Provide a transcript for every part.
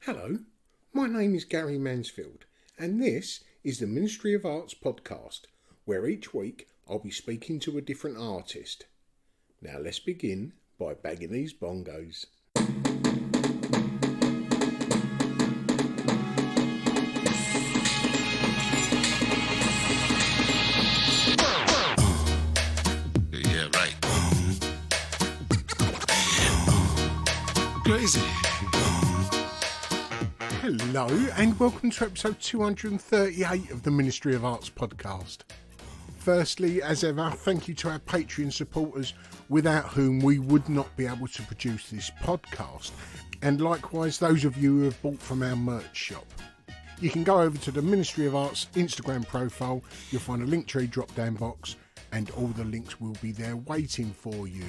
Hello, my name is Gary Mansfield, and this is the Ministry of Arts podcast, where each week I'll be speaking to a different artist. Now let's begin by bagging these bongos. Yeah, right. Crazy. Hello, and welcome to episode 238 of the Ministry of Arts podcast. Firstly, as ever, thank you to our Patreon supporters, without whom we would not be able to produce this podcast, and likewise those of you who have bought from our merch shop. You can go over to the Ministry of Arts Instagram profile, you'll find a Linktree drop down box, and all the links will be there waiting for you.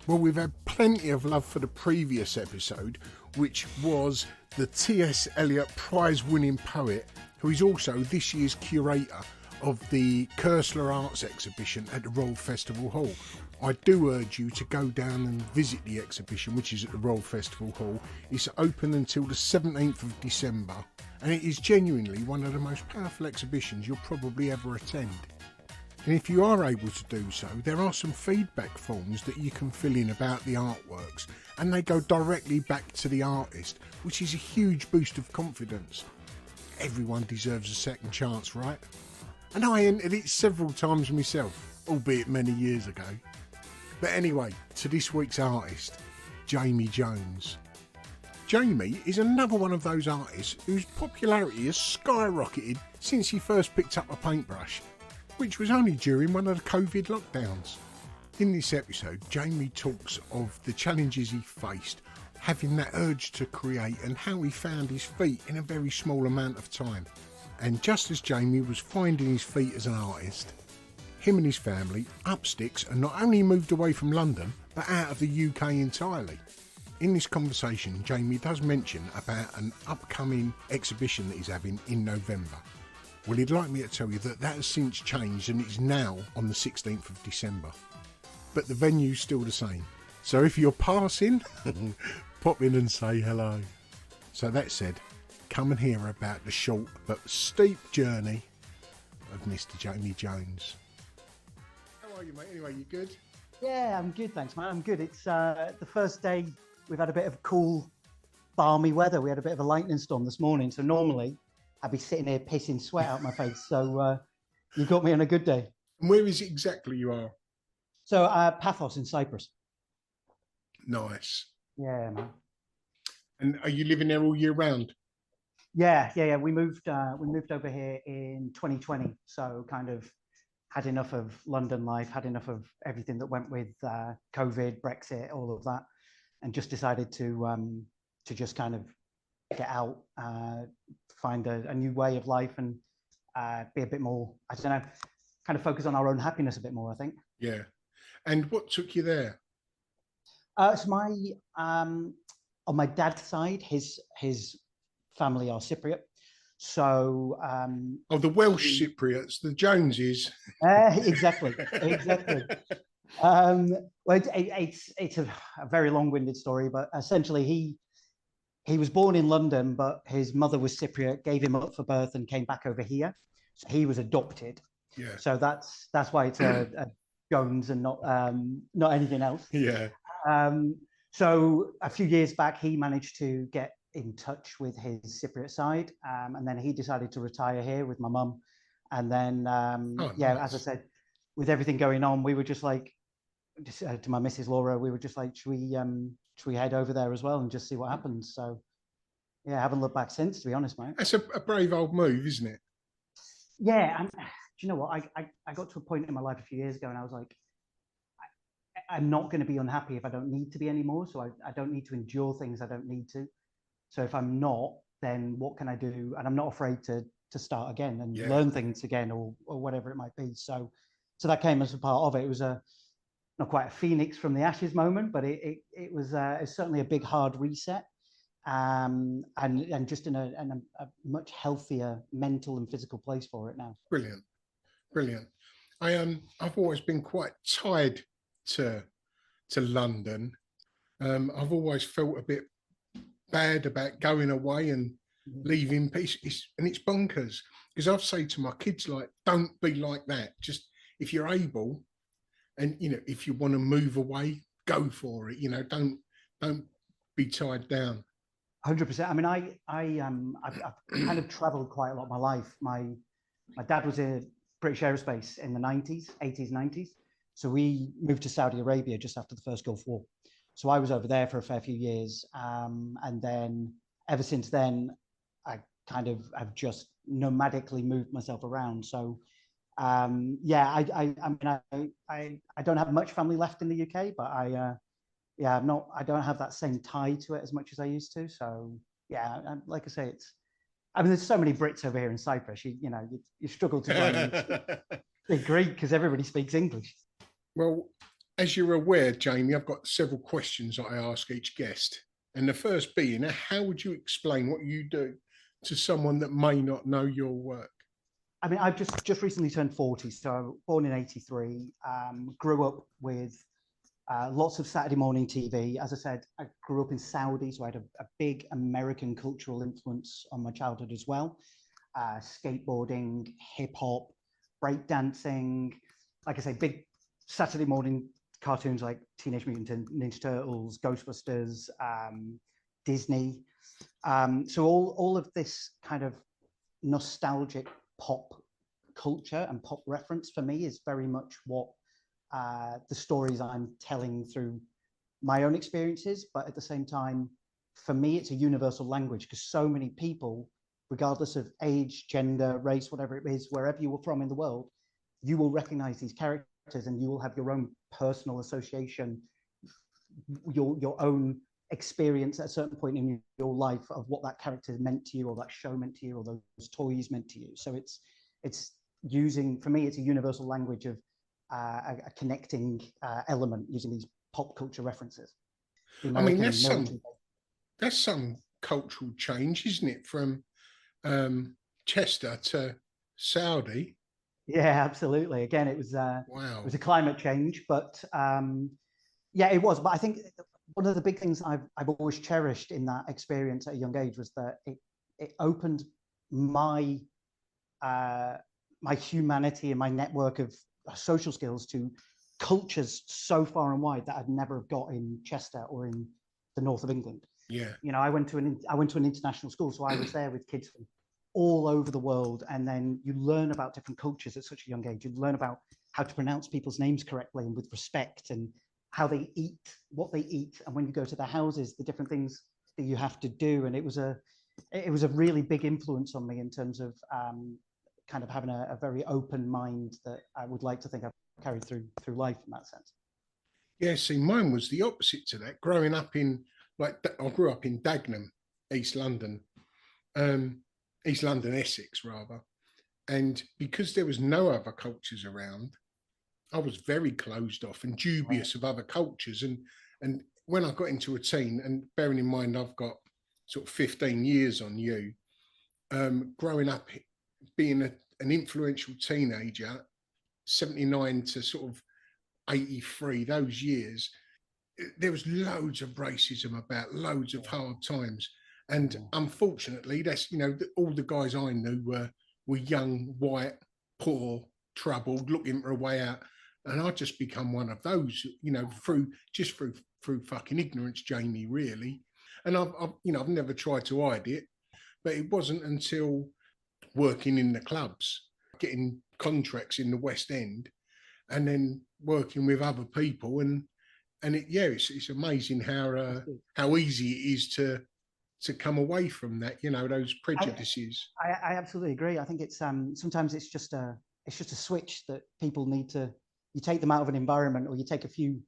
Well, we've had plenty of love for the previous episode, which was the T.S. Eliot prize-winning poet, who is also this year's curator of the Kersler Arts exhibition at the Royal Festival Hall. I do urge you to go down and visit the exhibition, which is at the Royal Festival Hall. It's open until the 17th of December, and it is genuinely one of the most powerful exhibitions you'll probably ever attend. And if you are able to do so, there are some feedback forms that you can fill in about the artworks, and they go directly back to the artist, which is a huge boost of confidence. Everyone deserves a second chance, right? And I entered it several times myself, albeit many years ago. But anyway, to this week's artist, Jamie Jones. Jamie is another one of those artists whose popularity has skyrocketed since he first picked up a paintbrush, which was only during one of the COVID lockdowns. In this episode, Jamie talks of the challenges he faced, having that urge to create, and how he found his feet in a very small amount of time. And just as Jamie was finding his feet as an artist, him and his family up sticks and not only moved away from London, but out of the UK entirely. In this conversation, Jamie does mention about an upcoming exhibition that he's having in November. Well, he'd like me to tell you that has since changed and it's now on the 16th of December. But the venue's still the same. So if you're passing, pop in and say hello. So that said, come and hear about the short but steep journey of Mr. Jamie Jones. How are you, mate? Anyway, you good? Yeah, I'm good, thanks, man. I'm good. It's the first day we've had a bit of cool, balmy weather. We had a bit of a lightning storm this morning. So normally I'd be sitting here pissing sweat out my face. So you got me on a good day. And where is it exactly you are? So Paphos in Cyprus. Nice. Yeah, man. And are you living there all year round? Yeah. We moved over here in 2020. So kind of had enough of London life, had enough of everything that went with COVID, Brexit, all of that, and just decided to just kind of get out, find a new way of life, and be a bit more, I don't know, kind of focus on our own happiness a bit more, I think. Yeah. And what took you there? So on my dad's side, his family are Cypriot. So The Welsh Cypriots, the Joneses. exactly. Well, it's a very long-winded story, but essentially he was born in London, but his mother was Cypriot, gave him up for birth, and came back over here. So he was adopted. Yeah. So that's why it's a Jones and not anything else. Yeah. So a few years back, he managed to get in touch with his Cypriot side, and then he decided to retire here with my mum. And then, Nice. As I said, with everything going on, we were just like, to my Mrs. Laura, we were just like, should we head over there as well and just see what happens? So, yeah, I haven't looked back since, to be honest, mate. That's a brave old move, isn't it? Yeah, and do you know what? I got to a point in my life a few years ago, and I was like, I'm not going to be unhappy if I don't need to be anymore. So I don't need to endure things I don't need to. So if I'm not, then what can I do? And I'm not afraid to start again and learn things again, or whatever it might be. So that came as a part of it. It was not quite a phoenix from the ashes moment, but it was certainly a big hard reset, and just in a much healthier mental and physical place for it now. Brilliant. I've always been quite tied to London. I've always felt a bit bad about going away and leaving peace. It's bonkers, because I've said to my kids, like, don't be like that. Just if you're able, and if you want to move away, go for it. Don't be tied down. 100%. I mean, I've kind of traveled quite a lot of my life. My dad was in British aerospace in the 90s, 80s, 90s. So we moved to Saudi Arabia just after the first Gulf War. So I was over there for a fair few years. And then ever since then, I kind of have just nomadically moved myself around. So yeah, I don't have much family left in the UK, but I don't have that same tie to it as much as I used to. So yeah, like I say, there's so many Brits over here in Cyprus. You struggle to try and speak Greek because everybody speaks English. Well, as you're aware, Jamie, I've got several questions that I ask each guest. And the first being, how would you explain what you do to someone that may not know your work? I mean, I've just recently turned 40, so born in 83, grew up with lots of Saturday morning TV. As I said, I grew up in Saudi, so I had a big American cultural influence on my childhood as well. Skateboarding, hip hop, breakdancing, like I say, big Saturday morning cartoons like Teenage Mutant Ninja Turtles, Ghostbusters, Disney. So all of this kind of nostalgic pop culture and pop reference for me is very much what the stories I'm telling through my own experiences. But at the same time, for me, it's a universal language, because so many people, regardless of age, gender, race, whatever it is, wherever you were from in the world, you will recognize these characters and you will have your own personal association, your own experience at a certain point in your life of what that character meant to you, or that show meant to you, or those toys meant to you. So it's using, for me, it's a universal language of a connecting element, using these pop culture references. I mean, that's some cultural change, isn't it, from Chester to Saudi? Yeah, absolutely. Again, it was wow. It was a climate change, but yeah, it was. But I think one of the big things I've always cherished in that experience at a young age was that it opened my my humanity and my network of social skills to cultures so far and wide that I'd never have got in Chester or in the north of England. Yeah. I went to an international school, so I was there with kids from all over the world, and then you learn about different cultures at such a young age. You learn about how to pronounce people's names correctly and with respect, and how they eat, what they eat, and when you go to their houses, the different things that you have to do. And it was a really big influence on me in terms of kind of having a very open mind that I would like to think I've carried through life in that sense. Yeah, see, mine was the opposite to that. Growing up I grew up in Dagenham, East London, Essex rather. And because there was no other cultures around, I was very closed off and dubious of other cultures. And when I got into a teen, and bearing in mind I've got sort of 15 years on you, growing up, being an influential teenager, 79 to sort of 83, those years, there was loads of racism about, loads of hard times. And unfortunately, that's, all the guys I knew were young, white, poor, troubled, looking for a way out. And I just become one of those, through fucking ignorance, Jamie, really. And I've never tried to hide it, but it wasn't until working in the clubs, getting contracts in the West End, and then working with other people, and it's amazing how easy it is to come away from that, those prejudices. I absolutely agree. I think it's sometimes it's just a switch that people need to. You take them out of an environment, or you take a few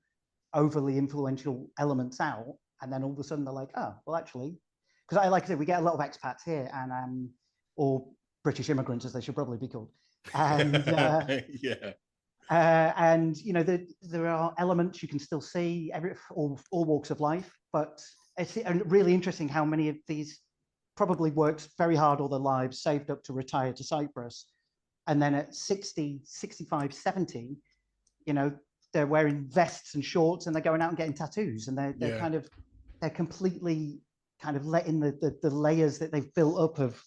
overly influential elements out, and then all of a sudden they're like, oh, well, actually, because like I said, we get a lot of expats here, and or British immigrants, as they should probably be called, and yeah. And there are elements you can still see all walks of life, but it's really interesting how many of these probably worked very hard all their lives, saved up to retire to Cyprus, and then at 60, 65, 70, they're wearing vests and shorts and they're going out and getting tattoos, and they're completely kind of letting the layers that they've built up of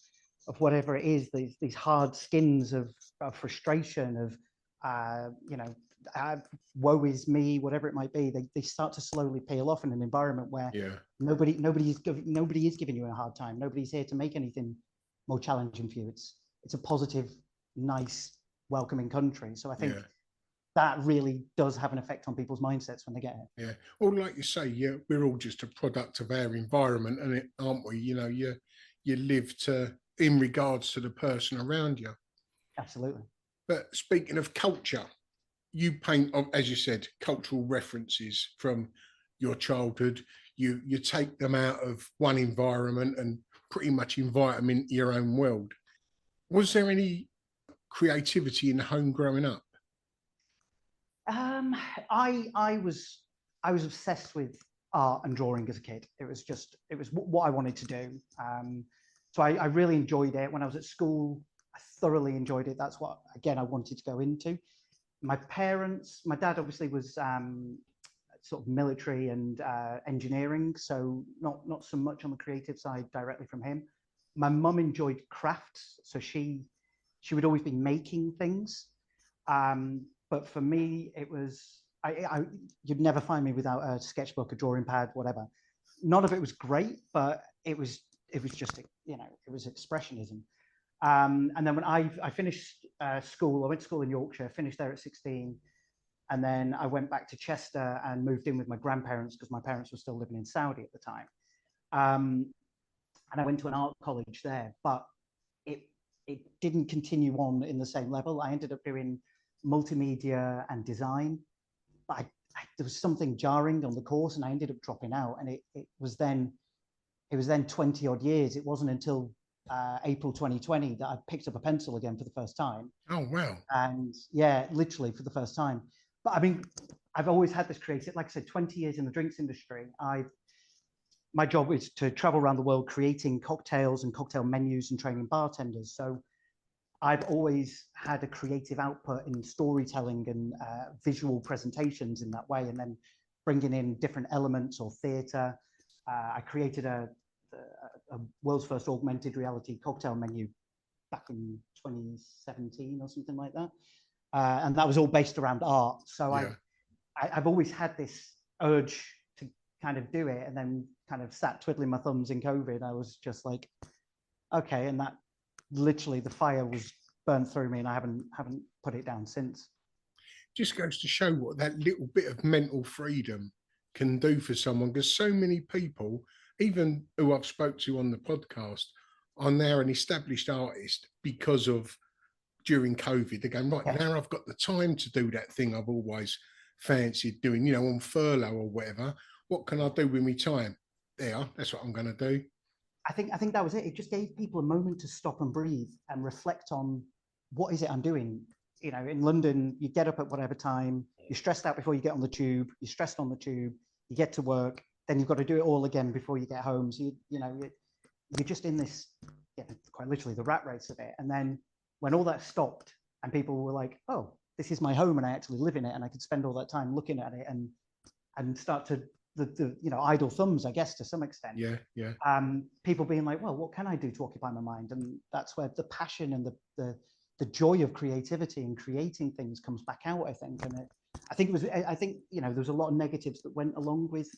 whatever it is, these hard skins of frustration, of woe is me, whatever it might be, they start to slowly peel off in an environment where nobody is giving you a hard time. Nobody's here to make anything more challenging for you. It's a positive, nice, welcoming country. So I think that really does have an effect on people's mindsets when they get here. Yeah. Well, like you say, we're all just a product of our environment, and aren't we? You know, you live in regards to the person around you. Absolutely. But speaking of culture, you paint, as you said, cultural references from your childhood. You take them out of one environment and pretty much invite them into your own world. Was there any creativity in the home growing up? I was obsessed with art and drawing as a kid. It was what I wanted to do. So I really enjoyed it. When I was at school, I thoroughly enjoyed it. That's what, again, I wanted to go into. My dad obviously was sort of military and engineering, so not so much on the creative side directly from him. My mum enjoyed crafts, so she would always be making things. But for me, it was, you'd never find me without a sketchbook, a drawing pad, whatever. None of it was great, but it was just, it was expressionism. And then when I finished school, I went to school in Yorkshire, finished there at 16. And then I went back to Chester and moved in with my grandparents because my parents were still living in Saudi at the time. And I went to an art college there, but it didn't continue on in the same level. I ended up doing multimedia and design, but there was something jarring on the course and I ended up dropping out. And it was then 20 odd years. It wasn't until April 2020 that I picked up a pencil again for the first time. Oh, wow. And yeah, literally for the first time. But I mean, I've always had this creative, like I said, 20 years in the drinks industry. My job is to travel around the world creating cocktails and cocktail menus and training bartenders. So I've always had a creative output in storytelling and visual presentations in that way, and then bringing in different elements or theatre. I created a world's first augmented reality cocktail menu back in 2017 or something like that. And that was all based around art. So I've always had this urge to kind of do it, and then kind of sat twiddling my thumbs in COVID. I was just like, okay, and that literally the fire was burned through me, and I haven't put it down since. Just goes to show what that little bit of mental freedom can do for someone, because so many people, even who I've spoke to on the podcast, are now an established artist because of during COVID. They're going, right, now I've got the time to do that thing I've always fancied doing, on furlough or whatever. What can I do with my time? That's what I'm going to do. I think that was it. It just gave people a moment to stop and breathe and reflect on what is it I'm doing. In London, you get up at whatever time, you're stressed out before you get on the tube, you're stressed on the tube, you get to work, then you've got to do it all again before you get home. So, you're just in this, quite literally the rat race of it. And then when all that stopped and people were like, oh, this is my home and I actually live in it and I could spend all that time looking at it and start to, the idle thumbs, I guess, to some extent. Yeah. People being like, well, what can I do to occupy my mind? And that's where the passion and the joy of creativity and creating things comes back out, I think. And I think there was a lot of negatives that went along with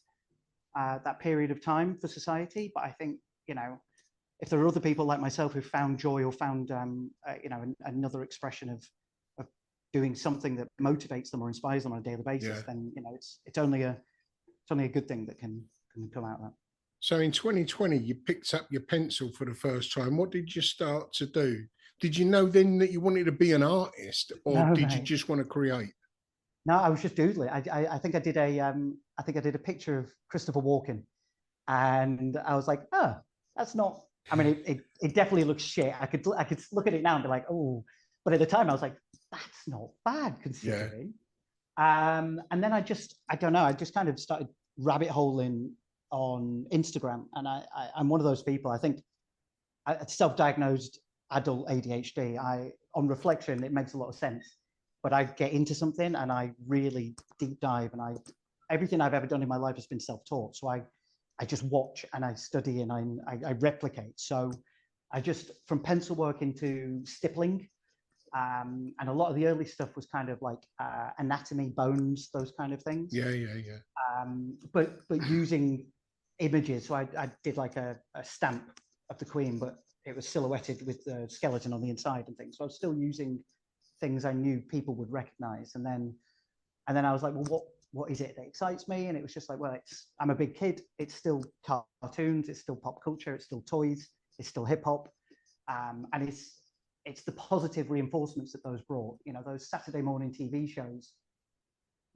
that period of time for society. But I think, if there are other people like myself who found joy or found, another expression of doing something that motivates them or inspires them on a daily basis, then, it's only a good thing that can come out of that. So in 2020, you picked up your pencil for the first time. What did you start to do? Did you know then that you wanted to be an artist, or No, did mate. you just want to create? No, I was just doodling. I think I did a picture of Christopher Walken, and I was like, oh, that's not. I mean, it definitely looks shit. I could look at it now and be like, oh, but at the time I was like, that's not bad considering. And then I don't know. I just kind of started rabbit holing on Instagram, and I'm one of those people. I think I self-diagnosed adult ADHD. On reflection, it makes a lot of sense. But I get into something and I really deep dive, and everything I've ever done in my life has been self-taught. So I I just watch and I study and I replicate. So I just, from pencil work into stippling, and a lot of the early stuff was kind of like anatomy, bones, those kind of things. Yeah. But using images. So I did like a stamp of the Queen, but it was silhouetted with the skeleton on the inside and things. So I was still using things I knew people would recognize. And then I was like, well, what is it that excites me? And it was just like, well, I'm a big kid. It's still cartoons. It's still pop culture. It's still toys. It's still hip hop. And it's the positive reinforcements that those brought. You know, those Saturday morning TV shows,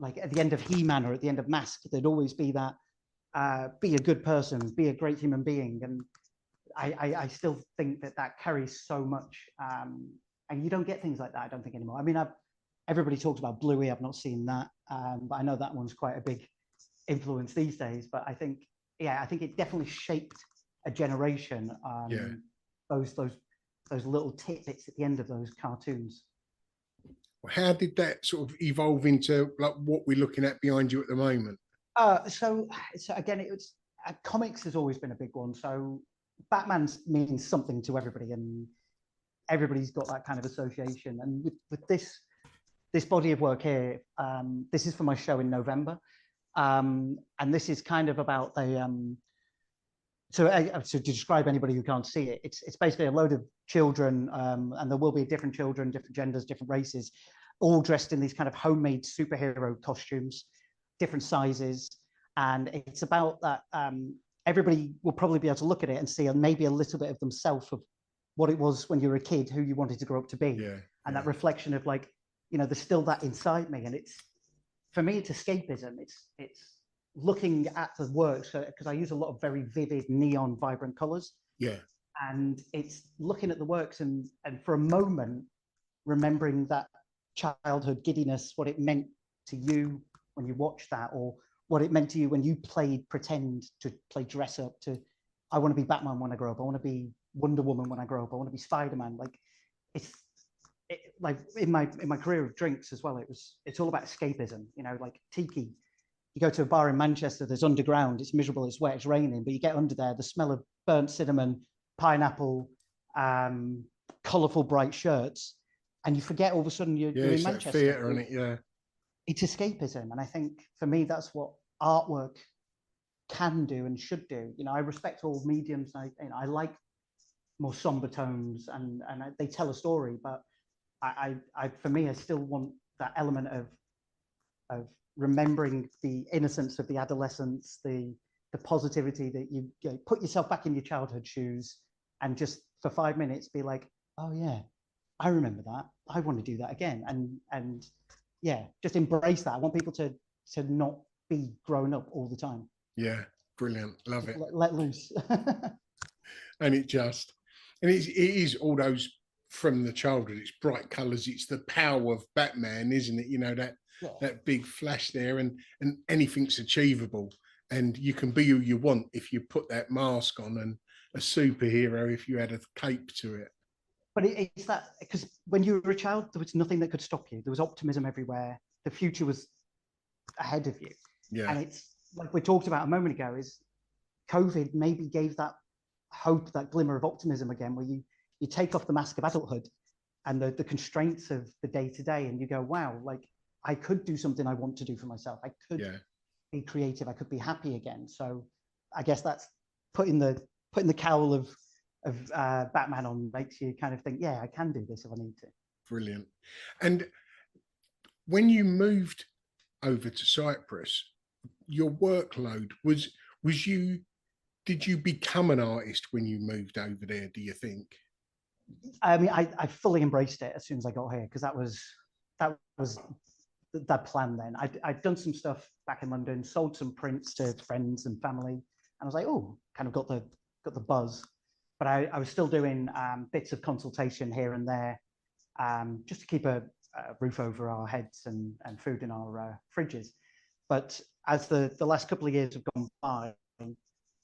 like at the end of He-Man or at the end of Mask, there'd always be that, be a good person, be a great human being. And I still think that carries so much. And you don't get things like that, I don't think, anymore. I mean, everybody talks about Bluey. I've not seen that, but I know that one's quite a big influence these days. But I think it definitely shaped a generation. Those little tidbits at the end of those cartoons. How did that sort of evolve into like what we're looking at behind you at the moment? So again, comics has always been a big one. So Batman means something to everybody, and everybody's got that kind of association. And with this body of work here, this is for my show in November, and this is kind of about the. So to describe anybody who can't see it, it's basically a load of children, and there will be different children, different genders, different races, all dressed in these kind of homemade superhero costumes, different sizes, and it's about that. Everybody will probably be able to look at it and see maybe a little bit of themselves of what it was when you were a kid, who you wanted to grow up to be, and that reflection of like, you know, there's still that inside me, and it's, for me, it's escapism. It's looking at the works, because I use a lot of very vivid, neon, vibrant colors. Yeah. And it's looking at the works and for a moment, remembering that childhood giddiness, what it meant to you when you watched that, or what it meant to you when you played pretend, to play dress up, to, I want to be Batman when I grow up. I want to be Wonder Woman when I grow up. I want to be Spider-Man. Like, like in my career of drinks as well, it's all about escapism, you know, like tiki. You go to a bar in Manchester, there's underground, it's miserable, it's wet, it's raining, but you get under there, the smell of burnt cinnamon, pineapple, colourful bright shirts, and you forget all of a sudden you're in Manchester. Theatre, isn't it? Yeah. It's escapism. And I think for me, that's what artwork can do and should do. You know, I respect all mediums. I like more somber tones, and they tell a story, but I for me, I still want that element of remembering the innocence of the adolescence, the positivity that you put yourself back in your childhood shoes, and just for 5 minutes be like, oh yeah, I remember that. I want to do that again. And yeah, just embrace that. I want people to not be grown up all the time. Yeah, brilliant. Love it. Let loose. And it is all those from the childhood. It's bright colours. It's the power of Batman, isn't it? You know, that big flash there, and anything's achievable, and you can be who you want if you put that mask on, and a superhero if you had a cape to it. But it's that, because when you were a child, there was nothing that could stop you. There was optimism everywhere. The future was ahead of you. Yeah. And it's like we talked about a moment ago, is COVID maybe gave that hope, that glimmer of optimism again, where you take off the mask of adulthood and the constraints of the day to day, and you go, wow, like I could do something I want to do for myself. I could be creative. I could be happy again. So I guess that's putting the cowl of Batman on makes you kind of think, yeah, I can do this if I need to. Brilliant. And when you moved over to Cyprus, your workload did you become an artist when you moved over there, do you think? I mean, I fully embraced it as soon as I got here, because that was that plan then. I'd done some stuff back in London, sold some prints to friends and family, and I was like, oh, kind of got the buzz. But I was still doing bits of consultation here and there, just to keep a roof over our heads and food in our fridges. But as the last couple of years have gone by,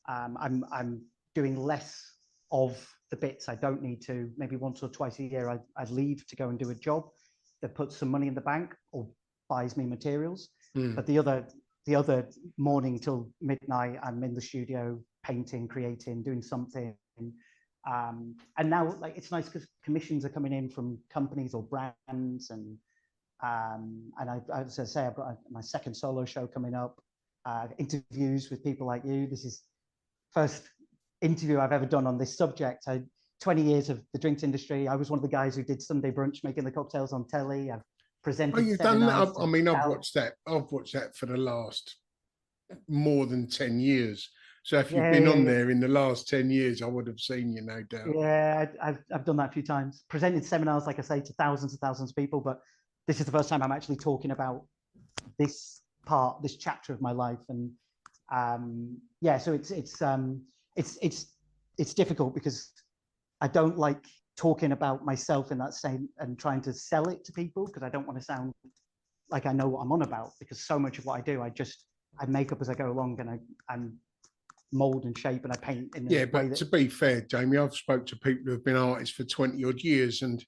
I'm doing less of the bits I don't need to. Maybe once or twice a year, I leave to go and do a job that puts some money in the bank or buys me materials. But the other the other morning till midnight, I'm in the studio painting, creating, doing something. And now, like, it's nice because commissions are coming in from companies or brands, and as I say, I've got my second solo show coming up. Interviews with people like you. This is first interview I've ever done on this subject. 20 years of the drinks industry. I was one of the guys who did Sunday brunch, making the cocktails on telly. I've presented. Oh, you've done that. I mean, I've watched that for the last more than 10 years. So if you've been on there in the last 10 years, I would have seen you, no doubt. Yeah, I've done that a few times. Presented seminars, like I say, to thousands and thousands of people. But this is the first time I'm actually talking about this chapter of my life. And yeah, so it's difficult because I don't like talking about myself in that same and trying to sell it to people, because I don't want to sound like I know what I'm on about, because so much of what I do, I make up as I go along, and I'm mold and shape, and I paint in a way that... To be fair, Jamie, I've spoke to people who have been artists for 20 odd years, and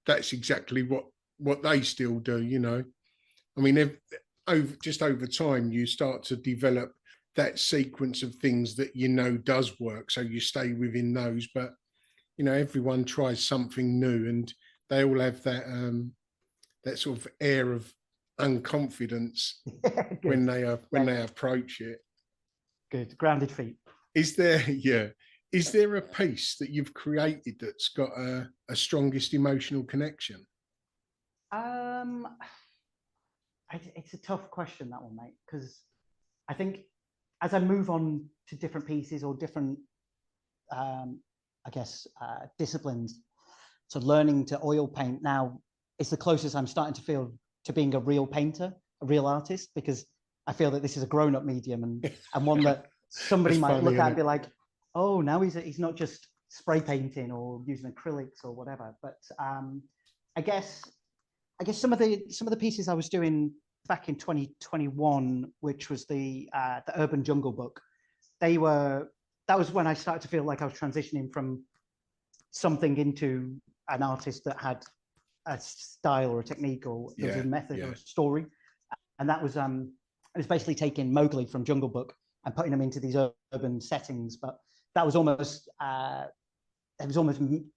that's exactly what they still do, you know. I mean, over time, you start to develop that sequence of things that you know does work, so you stay within those. But you know, everyone tries something new, and they all have that sort of air of unconfidence when they approach it. Good, grounded feet. Is there a piece that you've created that's got a strongest emotional connection? It's a tough question, that one, mate, because I think as I move on to different pieces or different disciplines, so learning to oil paint now is the closest I'm starting to feel to being a real painter, a real artist, because I feel that this is a grown-up medium and one that somebody might look at and be like, oh, now he's not just spray painting or using acrylics or whatever. But I guess some of the pieces I was doing back in 2021, which was the Urban Jungle book, that was when I started to feel like I was transitioning from something into an artist that had a style or a technique, or there was a method or a story. And that was it was basically taking Mowgli from Jungle Book and putting him into these urban settings. But that was almost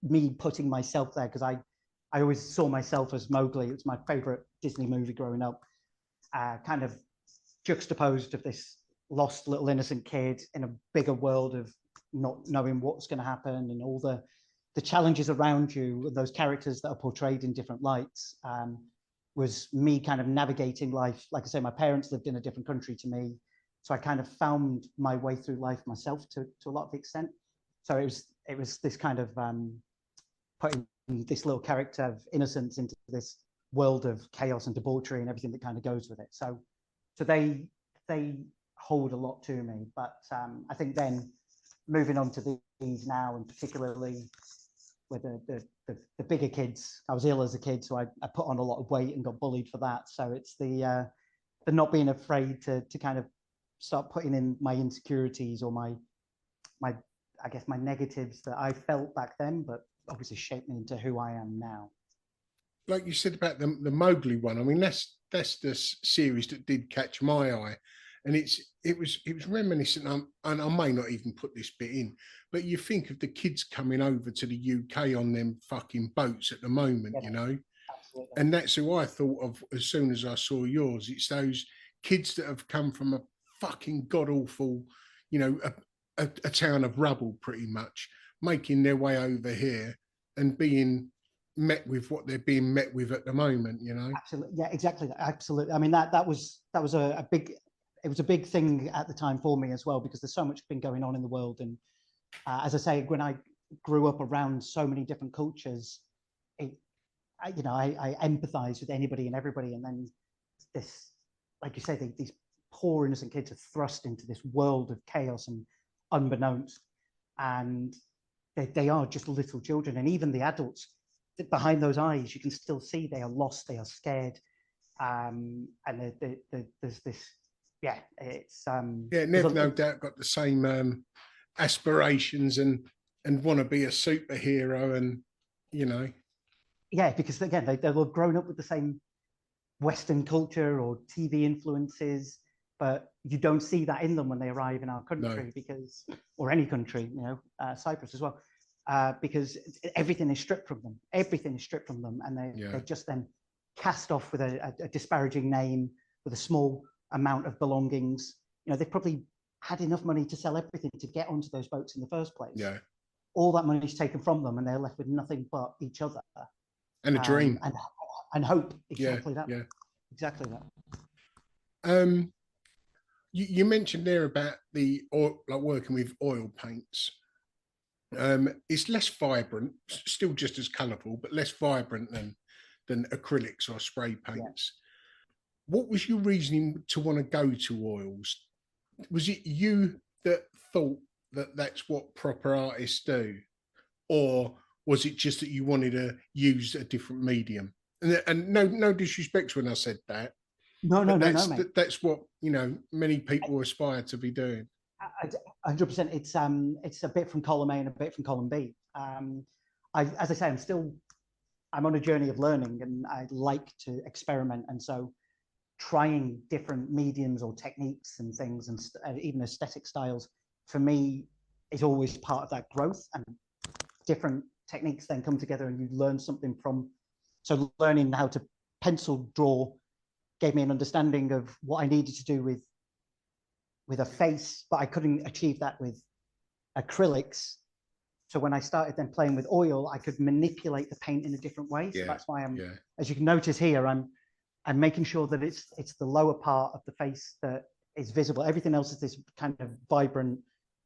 me putting myself there, because I always saw myself as Mowgli. It's my favorite Disney movie growing up, kind of juxtaposed of this lost little innocent kid in a bigger world of not knowing what's going to happen, and all the challenges around you, those characters that are portrayed in different lights. Was me kind of navigating life. Like I say, my parents lived in a different country to me, so I kind of found my way through life myself to a lot of the extent. So it was this kind of putting this little character of innocence into this world of chaos and debauchery and everything that kind of goes with it. So they hold a lot to me. But I think then moving on to these now, and particularly with the bigger kids, I was ill as a kid, so I put on a lot of weight and got bullied for that. So it's the not being afraid to kind of start putting in my insecurities or my I guess my negatives that I felt back then, but obviously shaped me into who I am now. Like you said about the Mowgli one, I mean, that's the series that did catch my eye, and it was reminiscent. And I may not even put this bit in, but you think of the kids coming over to the UK on them fucking boats at the moment, you know. Absolutely. And that's who I thought of as soon as I saw yours. It's those kids that have come from a fucking god awful, you know, a town of rubble, pretty much, making their way over here and being met with what they're being met with at the moment, you know. Absolutely, yeah, exactly, absolutely. I mean, that was a big thing at the time for me as well, because there's so much been going on in the world. And as I say, when I grew up around so many different cultures, I empathize with anybody and everybody. And then this, like you say, these poor innocent kids are thrust into this world of chaos and unbeknownst, and they are just little children. And even the adults, behind those eyes, you can still see they are lost, they are scared, and there's this, it's they've no doubt got the same aspirations and want to be a superhero, and you know, because again they've grown up with the same Western culture or TV influences, but you don't see that in them when they arrive in our country, No. because, or any country, Cyprus as well, because everything is stripped from them. Everything is stripped from them, and they're just then cast off with a disparaging name, with a small amount of belongings. They've probably had enough money to sell everything to get onto those boats in the first place. Yeah. All that money is taken from them, and they're left with nothing but each other. And a dream. And hope. Exactly that. Yeah. Exactly that. You mentioned there about the oil, like working with oil paints. It's less vibrant, still just as colourful, but less vibrant than acrylics or spray paints. Yeah. What was your reasoning to want to go to oils? Was it you that thought that that's what proper artists do, or was it just that you wanted to use a different medium? And no disrespect when I said that. No, mate. That's what many people aspire to be doing. 100%. It's a bit from column A and a bit from column B. As I say, I'm on a journey of learning, and I like to experiment, and so trying different mediums or techniques and things, and even aesthetic styles, for me, is always part of that growth. And different techniques then come together, and you learn something from. So learning how to pencil draw gave me an understanding of what I needed to do with a face, but I couldn't achieve that with acrylics. So when I started then playing with oil, I could manipulate the paint in a different way. So that's why as you can notice here, I'm making sure that it's the lower part of the face that is visible. Everything else is this kind of vibrant,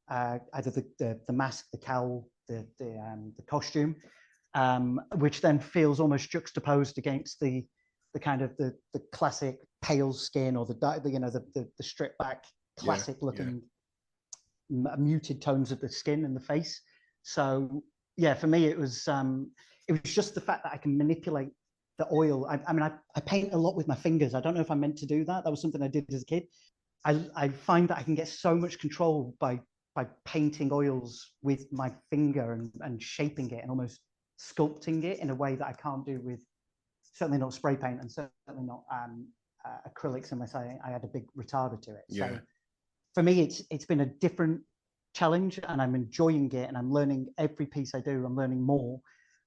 either the mask, the cowl, the costume, which then feels almost juxtaposed against the kind of the classic pale skin, or the stripped back classic looking muted tones of the skin and the face. So for me it was just the fact that I can manipulate the oil. I mean I paint a lot with my fingers. I don't know if I meant to do that. That was something I did as a kid. I find that I can get so much control by painting oils with my finger and shaping it and almost sculpting it in a way that I can't do with, certainly not spray paint, and certainly not acrylics, unless I had a big retarder to it. So for me, it's been a different challenge, and I'm enjoying it, and I'm learning every piece I do. I'm learning more,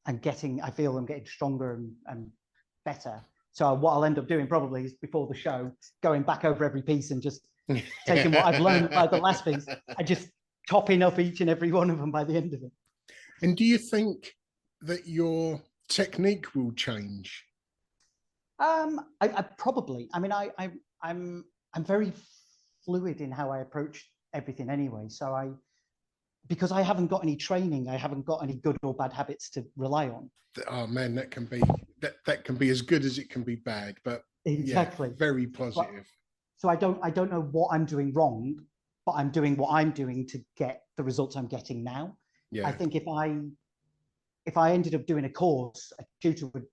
and I feel I'm getting stronger and better. So what I'll end up doing probably is, before the show, going back over every piece and just taking what I've learned by the last piece and just topping up each and every one of them by the end of it. And do you think that your technique will change? I probably. I mean, I'm very fluid in how I approach everything anyway. So because I haven't got any training, I haven't got any good or bad habits to rely on. Oh man, that can be as good as it can be bad, but exactly, very positive. So I don't know what I'm doing wrong, but I'm doing what I'm doing to get the results I'm getting now. I think if I ended up doing a course, a tutor would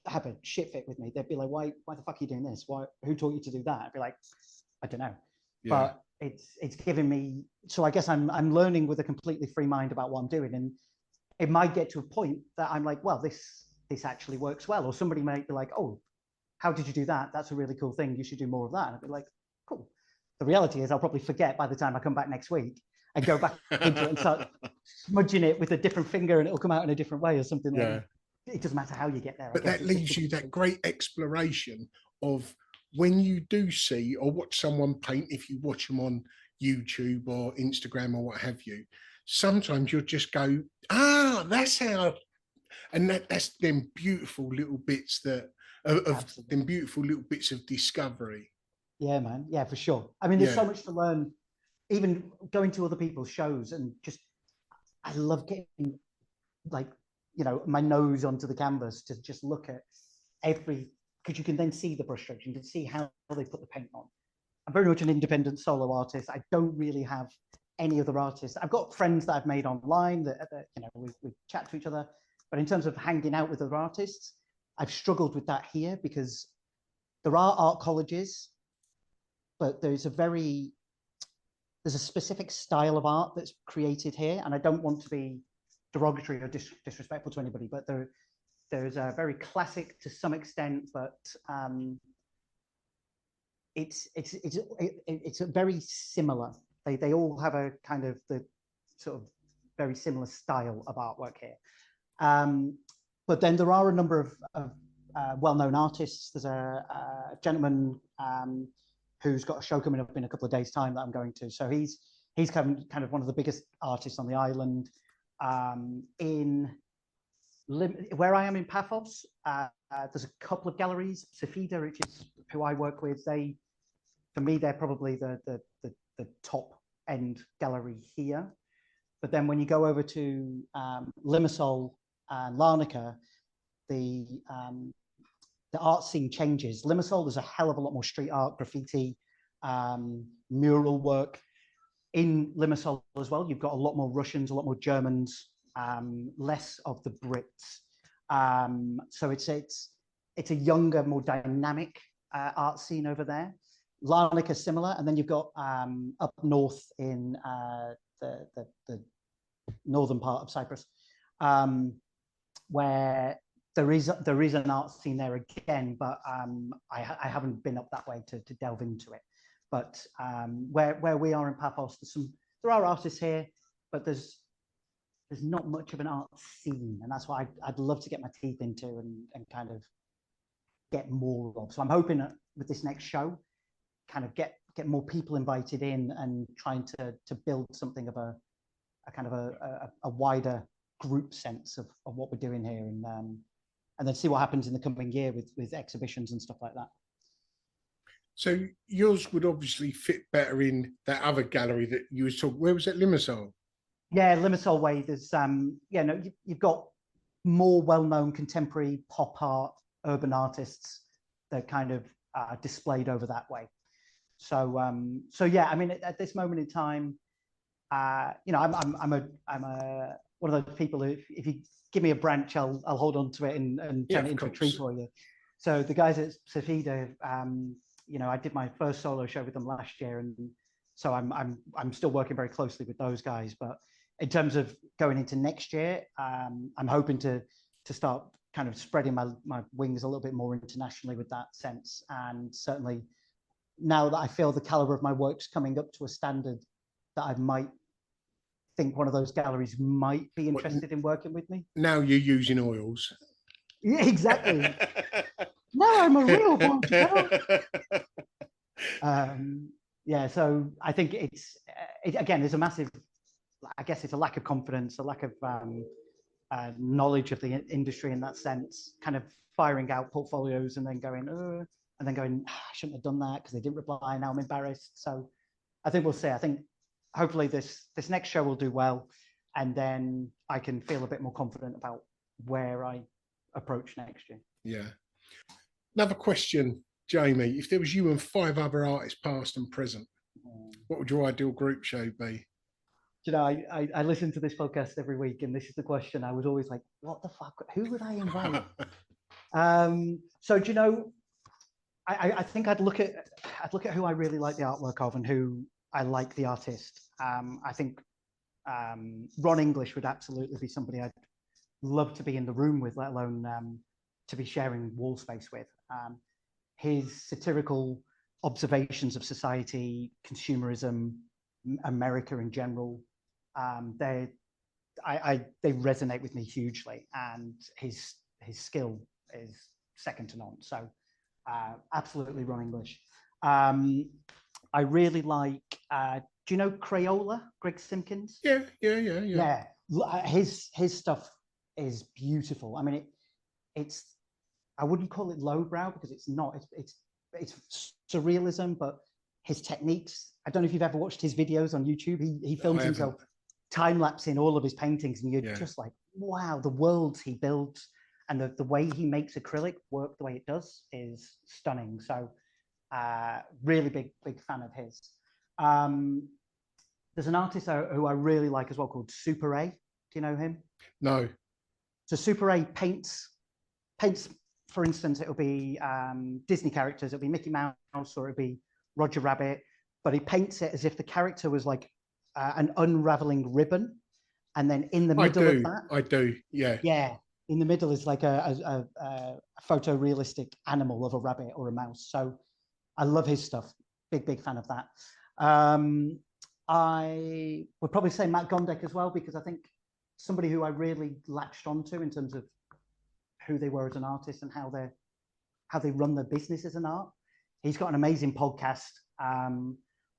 have a shit fit with me. They'd be like, why the fuck are you doing this? Who taught you to do that? I'd be like, I don't know. But it's given me, so I guess I'm learning with a completely free mind about what I'm doing. And it might get to a point that I'm like, well, this actually works well. Or somebody might be like, oh, how did you do that? That's a really cool thing. You should do more of that. And I'd be like, cool. The reality is I'll probably forget by the time I come back next week and go back into it and start smudging it with a different finger, and it'll come out in a different way or something like that. It doesn't matter how you get there. But that leaves you that great exploration of when you do see or watch someone paint, if you watch them on YouTube or Instagram or what have you, sometimes you'll just go, that's how, and that's them beautiful little bits of them beautiful little bits of discovery. Yeah, man. Yeah, for sure. I mean, there's so much to learn, even going to other people's shows, and just, I love getting my nose onto the canvas to just look at because you can then see the brush strokes, you can see how they put the paint on. I'm very much an independent solo artist. I don't really have any other artists. I've got friends that I've made online that we chat to each other, but in terms of hanging out with other artists, I've struggled with that here, because there are art colleges, but there's a specific style of art that's created here, and I don't want to be derogatory or disrespectful to anybody, but there's a very classic to some extent, but it's a very similar. They all have a kind of the sort of very similar style of artwork here. But then there are a number of well-known artists. There's a gentleman who's got a show coming up in a couple of days' time that I'm going to. So he's kind of one of the biggest artists on the island. Where I am in Paphos, there's a couple of galleries. Safida, which is who I work with, for me, they're probably the top end gallery here. But then when you go over to Limassol and Larnaca, the art scene changes. Limassol, there's a hell of a lot more street art, graffiti, mural work. In Limassol as well, you've got a lot more Russians, a lot more Germans, less of the Brits. So it's a younger, more dynamic art scene over there. Larnaca is similar, and then you've got up north in the northern part of Cyprus, where there is an art scene there again, but I haven't been up that way to delve into it. But where we are in Paphos, there are artists here, but there's not much of an art scene, and that's what I'd love to get my teeth into and kind of get more of. So I'm hoping that with this next show, kind of get more people invited in and trying to build something of a kind of a wider group sense of what we're doing here, and then see what happens in the coming year with exhibitions and stuff like that. So yours would obviously fit better in that other gallery that you were talking. Where was it, Limassol? Yeah, Limassol Way. There's you've got more well-known contemporary pop art, urban artists that kind of displayed over that way. So yeah, I mean, at this moment in time, I'm one of those people who, if you give me a branch, I'll hold on to it and turn it into a tree for you. So the guys at Safida, I did my first solo show with them last year, and so I'm still working very closely with those guys. But in terms of going into next year, I'm hoping to start kind of spreading my wings a little bit more internationally with that sense. And certainly now that I feel the caliber of my work's coming up to a standard that I might think one of those galleries might be interested in working with me. Now you're using oils. Yeah, exactly. No, I'm a real one. Yeah, so I think again, there's a massive, I guess it's a lack of confidence, a lack of knowledge of the industry in that sense, kind of firing out portfolios and then going, I shouldn't have done that because they didn't reply. Now I'm embarrassed. So I think we'll see. I think hopefully this next show will do well, and then I can feel a bit more confident about where I approach next year. Yeah. Another question, Jamie. If there was you and 5 other artists, past and present, what would your ideal group show be? I listen to this podcast every week, and this is the question. I was always like, what the fuck? Who would I invite? So I think I'd look at who I really like the artwork of and who I like the artist. I think Ron English would absolutely be somebody I'd love to be in the room with, let alone to be sharing wall space with. His satirical observations of society, consumerism, America in general, they resonate with me hugely, and his skill is second to none. So absolutely Ron English. I really like, do you know Crayola, Greg Simpkins? Yeah. His stuff is beautiful. I mean, it's I wouldn't call it lowbrow because it's not. It's surrealism, but his techniques. I don't know if you've ever watched his videos on YouTube. He films himself time-lapsing all of his paintings, and you're just like, wow, the worlds he builds and the way he makes acrylic work the way it does is stunning. So really big fan of his. There's an artist who I really like as well called Super A. Do you know him? No. So Super A paints, for instance, it'll be Disney characters, it'll be Mickey Mouse or it'll be Roger Rabbit, but he paints it as if the character was like an unraveling ribbon. And then in the middle of that. I do, yeah. Yeah, in the middle is like a photorealistic animal of a rabbit or a mouse. So I love his stuff. Big fan of that. I would probably say Matt Gondek as well, because I think somebody who I really latched onto in terms of who they were as an artist and how they run their business as an art. He's got an amazing podcast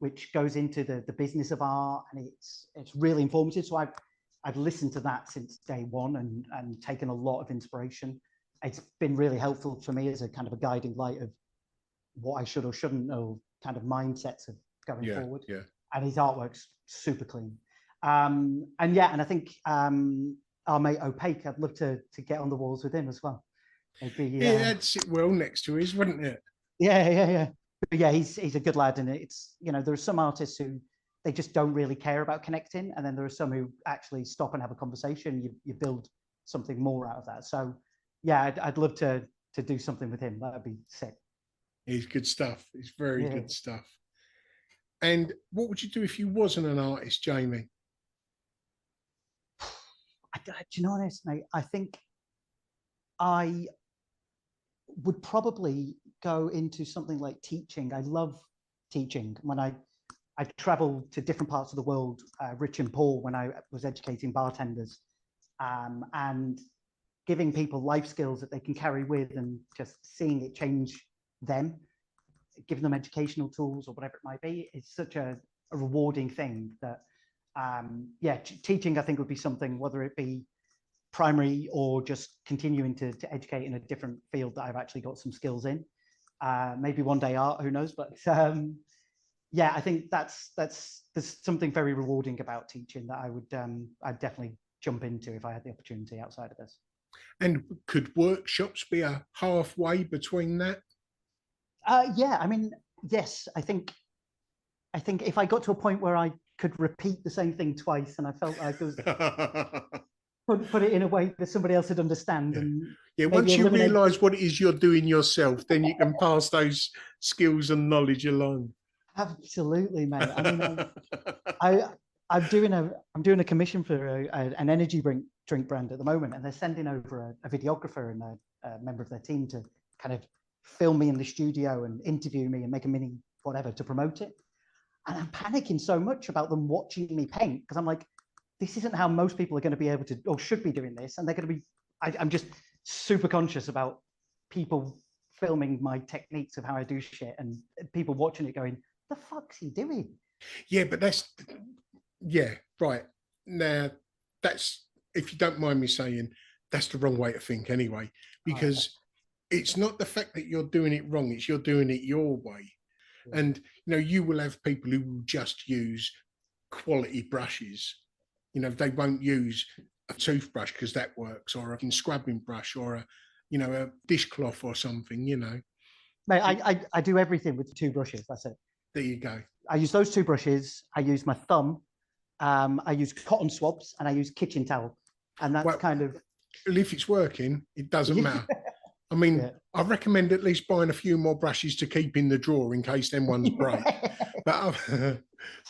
which goes into the business of art, and it's really informative. So I've listened to that since day one and taken a lot of inspiration. It's been really helpful for me as a kind of a guiding light of what I should or shouldn't know, kind of mindsets of going forward. Yeah. And his artwork's super clean. And I think our mate Opaque, I'd love to get on the walls with him as well. That'd sit well next to his, wouldn't it? Yeah. But yeah, he's a good lad, and it's, you know, there are some artists who they just don't really care about connecting, and then there are some who actually stop and have a conversation. You build something more out of that. So yeah, I'd love to do something with him. That'd be sick. He's good stuff. He's very good stuff. And what would you do if you wasn't an artist, Jamie? Do you know what, mate? I think I would probably go into something like teaching. I love teaching. When I traveled to different parts of the world, rich and poor, when I was educating bartenders, and giving people life skills that they can carry with, and just seeing it change them, giving them educational tools or whatever it might be, is such a rewarding thing that, teaching I think would be something, whether it be primary or just continuing to educate in a different field that I've actually got some skills in. Maybe one day art, who knows? But I think there's something very rewarding about teaching that I'd definitely jump into if I had the opportunity outside of this. And could workshops be a halfway between that? I mean, yes. I think if I got to a point where I could repeat the same thing twice, and I felt like it was put it in a way that somebody else would understand. And once you realise what it is you're doing yourself, then you can pass those skills and knowledge along. Absolutely, mate. I mean, I'm doing a commission for an energy drink brand at the moment, and they're sending over a videographer and a member of their team to kind of film me in the studio and interview me and make a mini whatever to promote it. And I'm panicking so much about them watching me paint, because I'm like, this isn't how most people are going to be able to or should be doing this. And they're going to be, I'm just super conscious about people filming my techniques of how I do shit, and people watching it going, the fuck's he doing? Yeah, but right. Now, that's, if you don't mind me saying, that's the wrong way to think anyway, because it's not the fact that you're doing it wrong, it's you're doing it your way. Yeah. And, you know, you will have people who will just use quality brushes. You know, they won't use a toothbrush because that works, or a scrubbing brush, or a dishcloth or something, you know. Mate, I do everything with 2 brushes. That's it. There you go. I use those 2 brushes. I use my thumb. I use cotton swabs, and I use kitchen towel. And that's kind of... If it's working, it doesn't matter. I mean, I recommend at least buying a few more brushes to keep in the drawer in case them ones break. But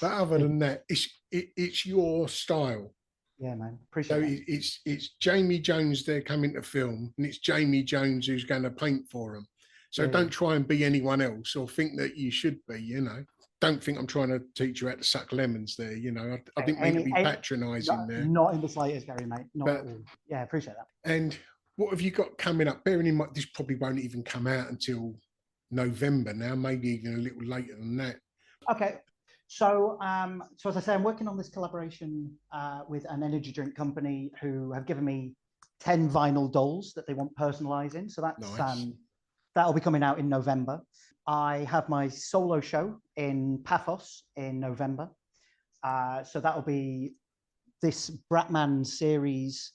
other than that, it's your style. Yeah, man. Appreciate it. So it's Jamie Jones there coming to film, and it's Jamie Jones who's going to paint for them. So don't try and be anyone else or think that you should be, you know. Don't think I'm trying to teach you how to suck lemons there, you know. I didn't mean to be patronising there. Not in the slightest, Gary, mate. Not at all. Yeah, appreciate that. And what have you got coming up? Bearing in mind, this probably won't even come out until November now, maybe even a little later than that. Okay. So as I say, I'm working on this collaboration with an energy drink company who have given me 10 vinyl dolls that they want personalising. So that's nice. That'll be coming out in November. I have my solo show in Paphos in November. So that'll be this Bratman series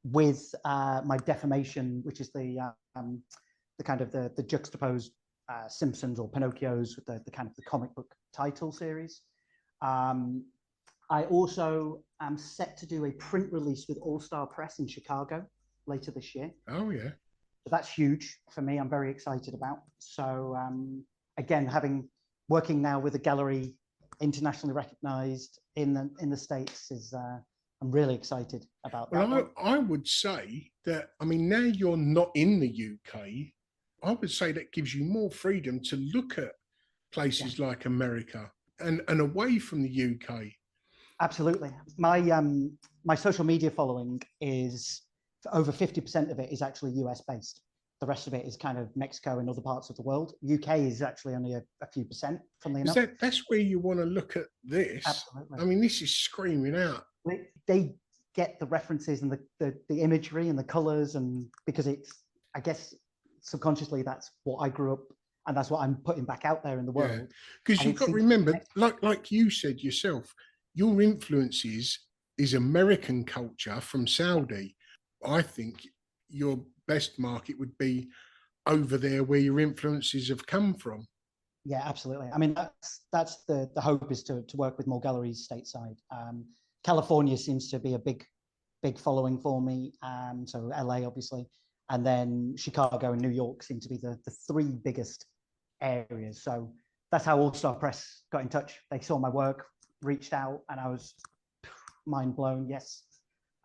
with my Defamation, which is the kind of the juxtaposed Simpsons or Pinocchio's with the kind of the comic book title series. I also am set to do a print release with All Star Press in Chicago later this year. Oh yeah. So that's huge for me. I'm very excited about. So again, working now with a gallery internationally recognized in the States is I'm really excited about that. Well, I would say that, I mean, now you're not in the UK, I would say that gives you more freedom to look at places like America and away from the UK? Absolutely. My social media following is over 50% of it is actually US based. The rest of it is kind of Mexico and other parts of the world. UK is actually only a few percent, funnily enough. That's where you want to look at this. Absolutely. I mean, this is screaming out. They get the references and the imagery and the colors, and because it's, I guess, subconsciously that's what I grew up, and that's what I'm putting back out there in the world. Because you've got to remember, like you said yourself, your influences is American culture from Saudi. I think your best market would be over there where your influences have come from. Yeah, absolutely. I mean, that's the hope, is to work with more galleries stateside. California seems to be a big following for me. So LA, obviously, and then Chicago and New York seem to be the three biggest areas. So that's how All Star Press got in touch. They saw my work, reached out, and I was mind blown. Yes,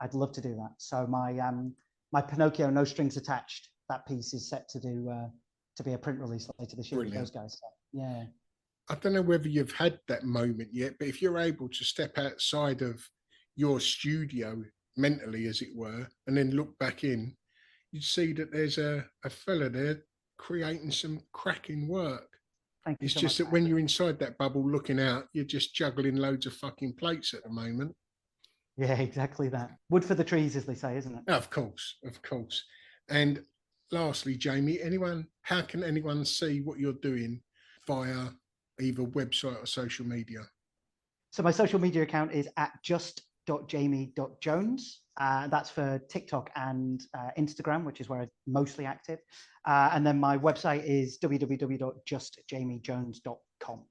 I'd love to do that. So my Pinocchio No Strings Attached, that piece is set to be a print release later this year with those guys. So, yeah. I don't know whether you've had that moment yet, but if you're able to step outside of your studio mentally, as it were, and then look back in, you'd see that there's a fella there creating some cracking work. Thank you. It's so just much, that when you're inside that bubble looking out, you're just juggling loads of fucking plates at the moment. Yeah, exactly that. Wood for the trees, as they say, isn't it? Of course. And lastly, Jamie, how can anyone see what you're doing via either website or social media? So my social media account is at just.jamie.jones. That's for TikTok and Instagram, which is where I'm mostly active. And then my website is www.justjamiejones.com.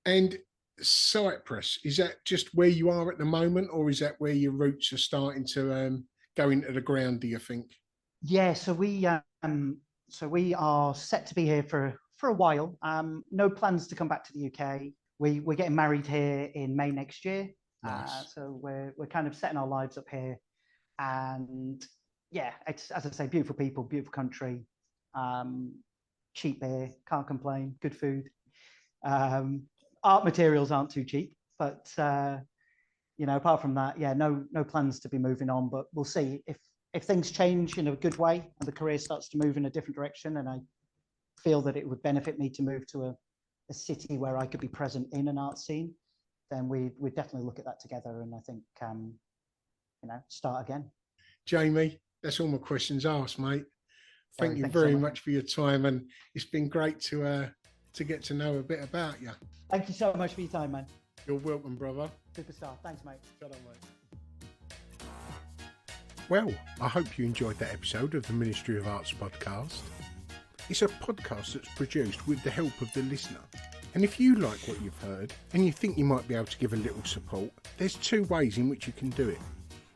And Cyprus, is that just where you are at the moment, or is that where your roots are starting to go into the ground, do you think? Yeah, so we are set to be here for a while. No plans to come back to the UK. We're getting married here in May next year. Nice. So we're kind of setting our lives up here, and yeah, it's, as I say, beautiful people, beautiful country, cheap beer, can't complain, good food. Art materials aren't too cheap, but apart from that, yeah, no plans to be moving on. But we'll see if things change in a good way and the career starts to move in a different direction, and I feel that it would benefit me to move to a city where I could be present in an art scene, then we'd definitely look at that together, and I think start again. Jamie, that's all my questions asked, mate. Thank you very much for your time, and it's been great to get to know a bit about you. Thank you so much for your time, man. You're welcome, brother. Superstar. Thanks, mate. Shut up, mate. Well, I hope you enjoyed that episode of the Ministry of Arts podcast. It's a podcast that's produced with the help of the listener. And if you like what you've heard and you think you might be able to give a little support, there's two ways in which you can do it.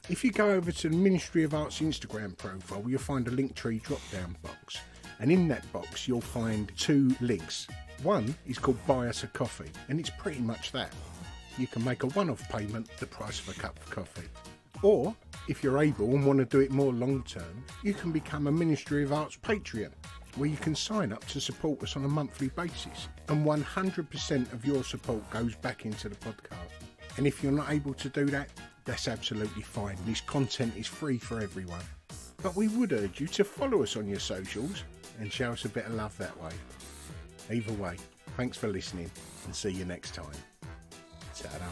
If you go over to the Ministry of Arts Instagram profile, you'll find a Linktree drop-down box. And in that box, you'll find two links. One is called Buy Us a Coffee, and it's pretty much that. You can make a one-off payment, the price of a cup of coffee. Or, if you're able and want to do it more long-term, you can become a Ministry of Arts Patreon, where you can sign up to support us on a monthly basis. And 100% of your support goes back into the podcast. And if you're not able to do that, that's absolutely fine. This content is free for everyone. But we would urge you to follow us on your socials and show us a bit of love that way. Either way, thanks for listening, and see you next time. Ta-da.